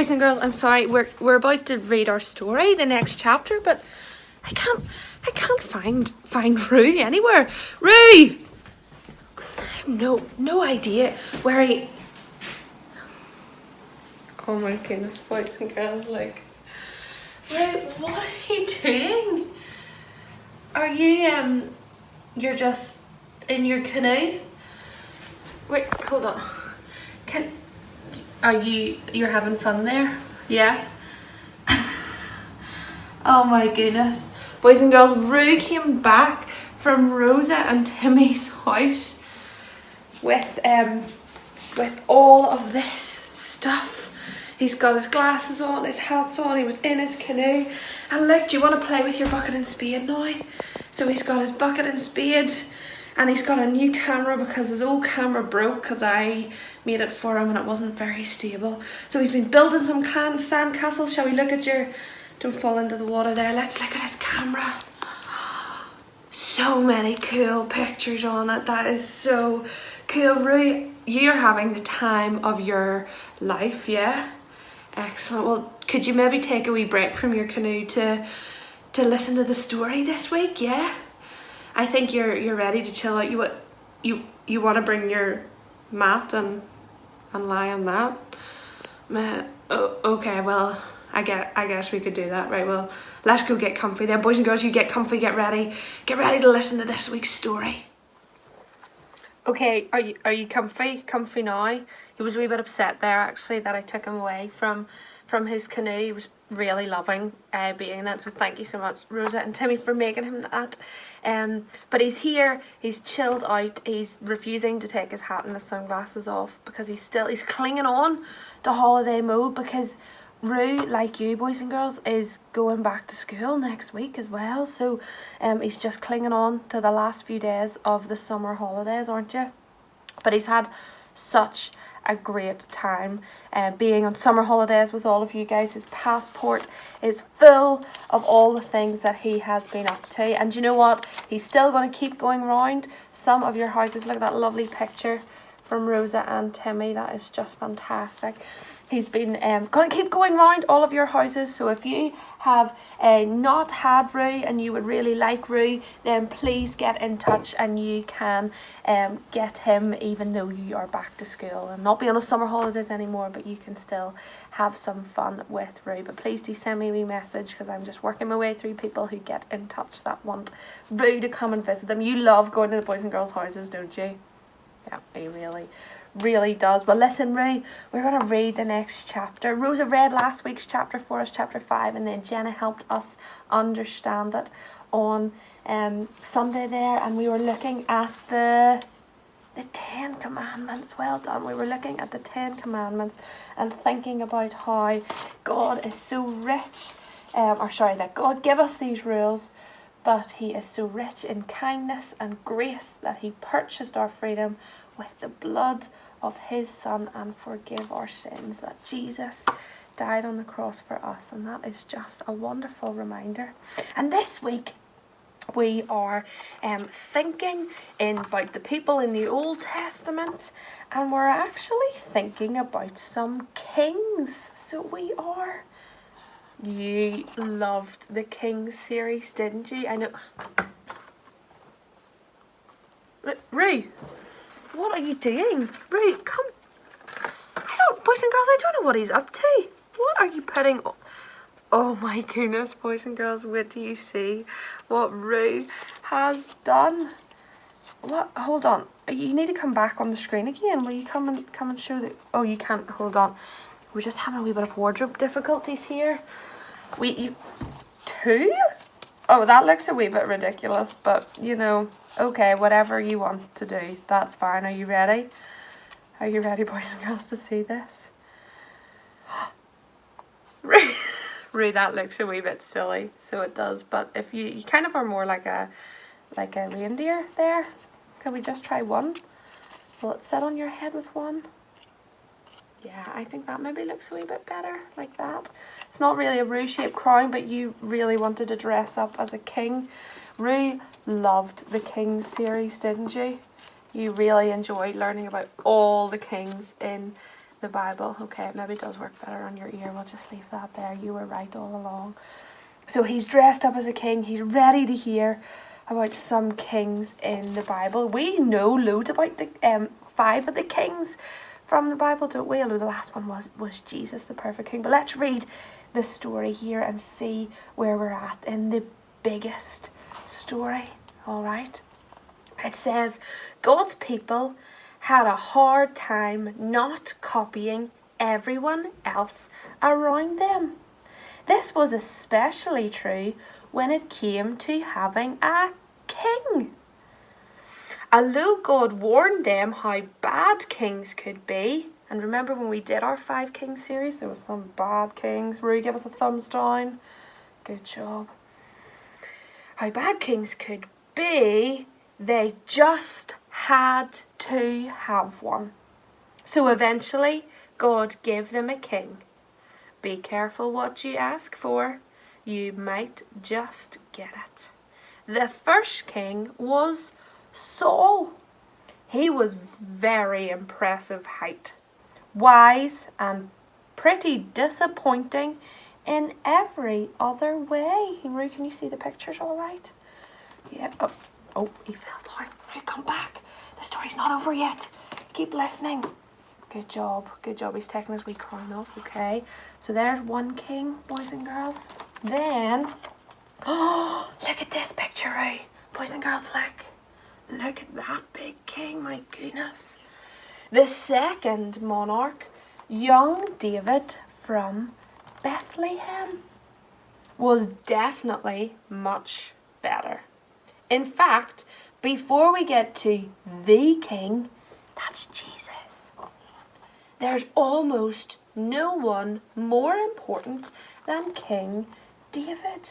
boys and girls, I'm sorry. We're about to read our story, the next chapter, but I can't find Roo anywhere. Roo! I have no idea where he. Oh my goodness, boys and girls, like, Roo, what are you doing? Are you you're just in your canoe? Wait, hold on. You're having fun there? Yeah? Oh my goodness. Boys and girls, Roo came back from Rosa and Timmy's house with all of this stuff. He's got his glasses on, his hat's on, he was in his canoe. And look, do you want to play with your bucket and spade now? So he's got his bucket and spade. And he's got a new camera because his old camera broke because I made it for him and it wasn't very stable. So he's been building some sand castles. Shall we look at your... Don't fall into the water there. Let's look at his camera. So many cool pictures on it. That is so cool. Roo, you're having the time of your life, yeah? Excellent. Well, could you maybe take a wee break from your canoe to listen to the story this week, yeah? I think you're ready to chill out. You want to bring your mat and lie on that? Okay, well, I guess we could do that. Right, well, let's go get comfy then. Boys and girls, you get comfy, get ready to listen to this week's story. Okay, are you comfy? Comfy now? He was a wee bit upset there actually that I took him away from his canoe. He was really loving being in it, so thank you so much, Rosa and Timmy, for making him that. But he's here, he's chilled out, he's refusing to take his hat and his sunglasses off because he's clinging on to holiday mode because Roo, like you boys and girls, is going back to school next week as well. So he's just clinging on to the last few days of the summer holidays, aren't you? But he's had such a great time being on summer holidays with all of you guys. His passport is full of all the things that he has been up to. And you know what? He's still going to keep going round some of your houses. Look at that lovely picture from Rosa and Timmy. That is just fantastic. He's been going to keep going round all of your houses. So if you have not had Roo and you would really like Roo, then please get in touch and you can get him even though you are back to school and not be on a summer holidays anymore, but you can still have some fun with Roo. But please do send me a wee message because I'm just working my way through people who get in touch that want Roo to come and visit them. You love going to the boys and girls houses, don't you? Yeah, he really does. Well, listen, Roo, we're going to read the next chapter. Rosa read last week's chapter for us, chapter 5, and then Jenna helped us understand it on Sunday there, and we were looking at the 10 Commandments. Well done. We were looking at the 10 Commandments and thinking about how God is so rich, that God gave us these rules, but he is so rich in kindness and grace that he purchased our freedom with the blood of his son and forgive our sins, that Jesus died on the cross for us, and that is just a wonderful reminder. And this week we are thinking about the people in the Old Testament, and we're actually thinking about some kings. So we are. You loved the Kings series, didn't you? I know. Roo, what are you doing? Roo, come. Boys and girls, I don't know what he's up to. What are you putting on? Oh my goodness, boys and girls, wait till you see what Roo has done. What? Hold on. You need to come back on the screen again. Will you come and show the... Oh, you can't. Hold on. We're just having a wee bit of wardrobe difficulties here. You... 2? Oh, that looks a wee bit ridiculous, but, you know, okay, whatever you want to do, that's fine. Are you ready? Are you ready, boys and girls, to see this? Roo, that looks a wee bit silly, so it does, but if you kind of are more like a reindeer there. Can we just try one? Will it sit on your head with one? Yeah, I think that maybe looks a wee bit better, like that. It's not really a Roo-shaped crown, but you really wanted to dress up as a king. Roo loved the Kings series, didn't you? You really enjoyed learning about all the kings in the Bible. Okay, maybe it does work better on your ear. We'll just leave that there. You were right all along. So he's dressed up as a king. He's ready to hear about some kings in the Bible. We know loads about the 5 of the kings from the Bible, don't we? Although the last one was Jesus, the perfect king. But let's read the story here and see where we're at in the biggest story. All right. It says, God's people had a hard time not copying everyone else around them. This was especially true when it came to having a king. Although God warned them how bad kings could be, and remember when we did our 5 Kings series, there was some bad kings. Rue, give us a thumbs down. Good job. How bad kings could be, they just had to have one. So eventually, God gave them a king. Be careful what you ask for. You might just get it. The first king was Saul. He was very impressive height, wise and pretty disappointing in every other way. Rue, can you see the pictures all right? Yeah. Oh, he fell down. Rue, come back. The story's not over yet. Keep listening. Good job. Good job. He's taking his wee crown off. Okay. So there's one king, boys and girls. Then, oh, look at this picture, Rue. Boys and girls, look. Look at that big king. My goodness. The second monarch, young David from Bethlehem, was definitely much better. In fact, before we get to the king, that's Jesus. There's almost no one more important than King David.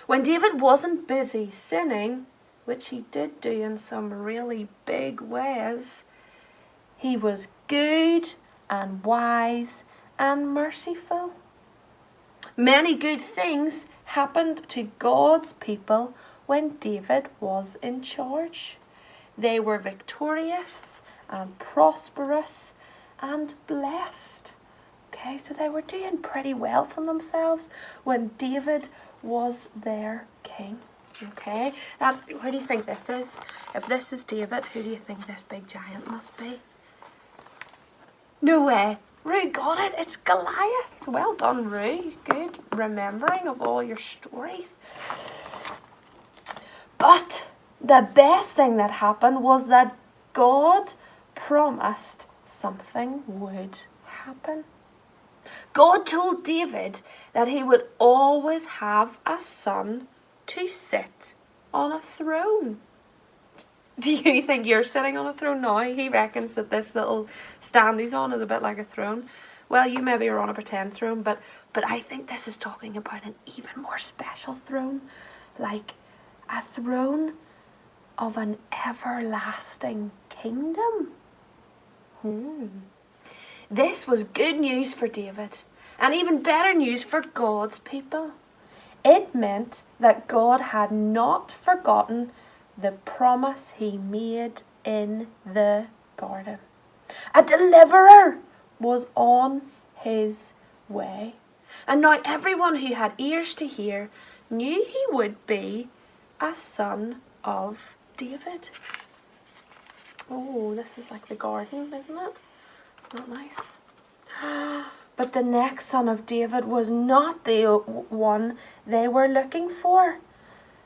When David wasn't busy sinning, which he did do in some really big ways, he was good and wise and merciful. Many good things happened to God's people when David was in charge. They were victorious and prosperous and blessed. Okay, so they were doing pretty well for themselves when David was their king. Okay, now who do you think this is? If this is David, who do you think this big giant must be? No way. Rue got it. It's Goliath. Well done, Rue. Good remembering of all your stories. But the best thing that happened was that God promised something would happen. God told David that he would always have a son to sit on a throne. Do you think you're sitting on a throne now? He reckons that this little stand he's on is a bit like a throne. Well, you maybe are on a pretend throne, but I think this is talking about an even more special throne. Like a throne of an everlasting kingdom. This was good news for David, and even better news for God's people. It meant that God had not forgotten the promise he made in the garden. A deliverer was on his way. And now everyone who had ears to hear knew he would be a son of David. Oh, this is like the garden, isn't it? It's not nice. But the next son of David was not the one they were looking for.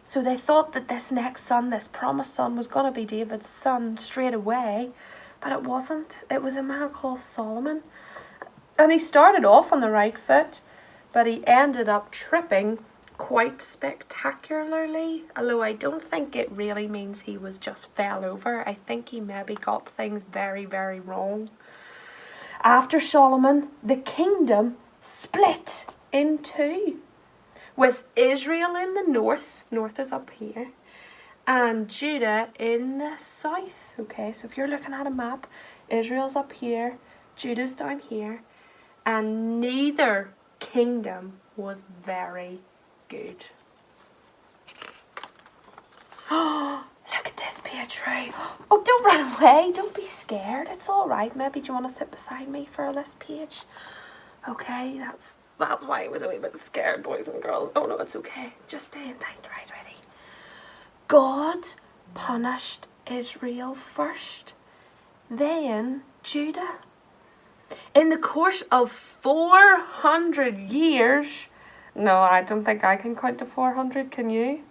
So they thought that this next son, this promised son, was going to be David's son straight away. But it wasn't. It was a man called Solomon. And he started off on the right foot, but he ended up tripping quite spectacularly. Although I don't think it really means he was just fell over. I think he maybe got things very, very wrong. After Solomon, the kingdom split in two, with Israel in the north is up here, and Judah in the south. Okay, so if you're looking at a map, Israel's up here, Judah's down here, and neither kingdom was very good. Oh, look Could this be a true? Oh, don't run away. Don't be scared. It's all right. Maybe do you want to sit beside me for this page? Okay, that's why I was a wee bit scared, boys and girls. Oh no, it's okay. Just stay in tight. Right, ready? God punished Israel first, then Judah. In the course of 400 years. No, I don't think I can count to 400. Can you?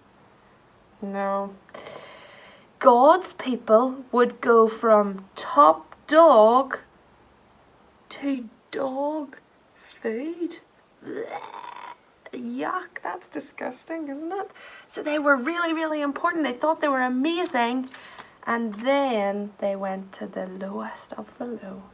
No. God's people would go from top dog to dog food. Yuck, that's disgusting, isn't it? So they were really, really important. They thought they were amazing. And then they went to the lowest of the low.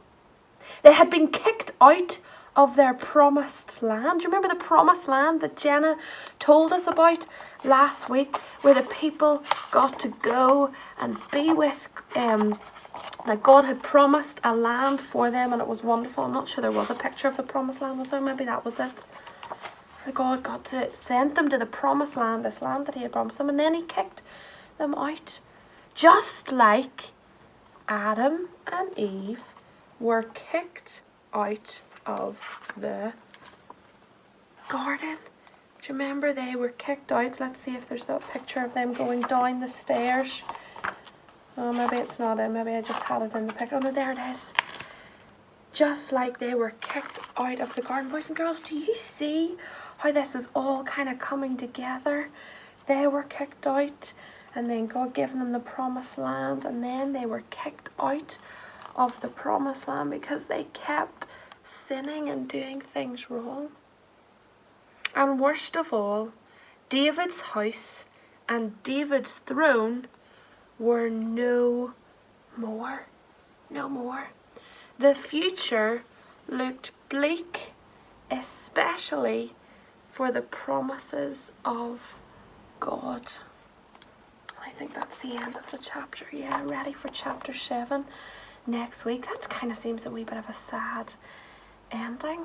They had been kicked out of their promised land. Do you remember the promised land that Jenna told us about last week, where the people got to go and be with, that God had promised a land for them, and it was wonderful. I'm not sure there was a picture of the promised land, was there? Maybe that was it. God got to send them to the promised land, this land that he had promised them, and then he kicked them out. Just like Adam and Eve were kicked out of the garden. Do you remember they were kicked out? Let's see if there's that picture of them going down the stairs. Oh, maybe it's not in. Maybe I just had it in the picture. Oh no, there it is. Just like they were kicked out of the garden. Boys and girls, do you see how this is all kind of coming together? They were kicked out, and then God gave them the promised land, and then they were kicked out of the promised land because they kept sinning and doing things wrong. And worst of all, David's house and David's throne were no more. No more. The future looked bleak, especially for the promises of God. I think that's the end of the chapter. Yeah, ready for chapter 7 next week. That kind of seems a wee bit of a sad ending.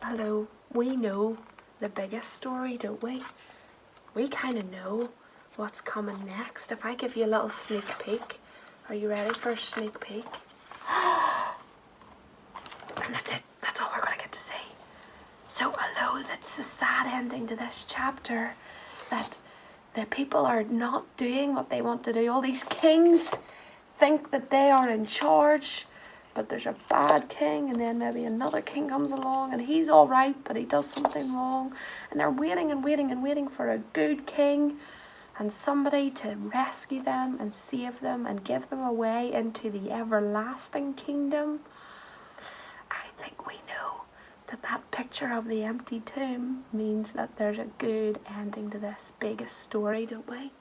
Although we know the biggest story, don't we? We kind of know what's coming next. If I give you a little sneak peek, are you ready for a sneak peek? And that's it. That's all we're going to get to see. So although that's a sad ending to this chapter, that the people are not doing what they want to do. All these kings think that they are in charge, but there's a bad king, and then maybe another king comes along and he's all right, but he does something wrong, and they're waiting and waiting and waiting for a good king and somebody to rescue them and save them and give them a way into the everlasting kingdom. I think we know that that picture of the empty tomb means that there's a good ending to this biggest story, don't we?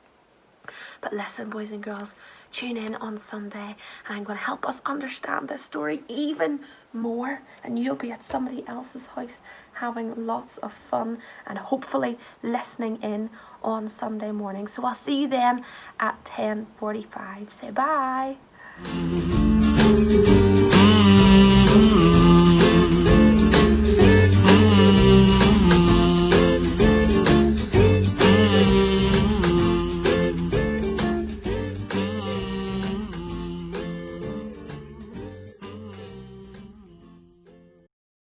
But listen, boys and girls, tune in on Sunday, and I'm going to help us understand this story even more, and you'll be at somebody else's house having lots of fun and hopefully listening in on Sunday morning. So I'll see you then at 10:45. Say bye.